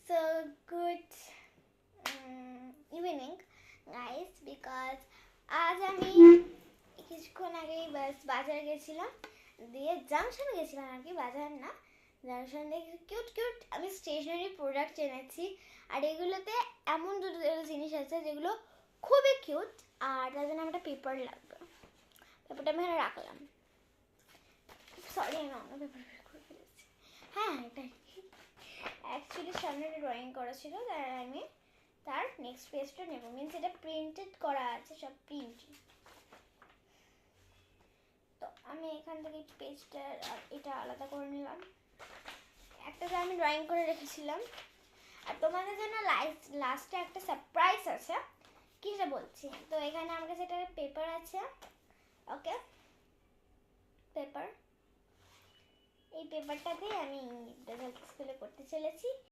So good evening guys, because আজ আমি কিছুক্ষণ আগেই বাজার গেছিলাম, দিয়ে জাংশন গেছিলাম আর কি, বাজার না, জাংশন থেকে কিউট কিউট আমি স্টেশনারি প্রোডাক্ট এনেছি। আর এগুলোতে এমন দুটো জিনিস আছে যেগুলো খুবই কিউট, আর তার জন্য একটা পেপার লাগবে। পেপারটা আমি এখানে রাখলাম। সরি, আমি অন্য পেপার করে ফেলেছি। হ্যাঁ, এটাই অ্যাকচুয়ালি সামনে ড্রয়িং করা ছিল, তার আমি তার নেক্সট পেজটা নেব। মিনস এটা প্রিন্টেড করা আছে, সব প্রিন্টিং। তো আমি এখান থেকে পেজটা এটা আলাদা করে নিলাম। একটাতে আমি ড্রয়িং করে রেখেছিলাম, আর তোমাদের জন্য লাস্টে একটা সারপ্রাইজ আছে, কি সেটা বলছি। তো এখানে আমার কাছে একটা পেপার আছে, ওকে, পেপার। এই পেপারটা দিয়ে আমি রেজাল্ট স্কুলে করতে চলেছি।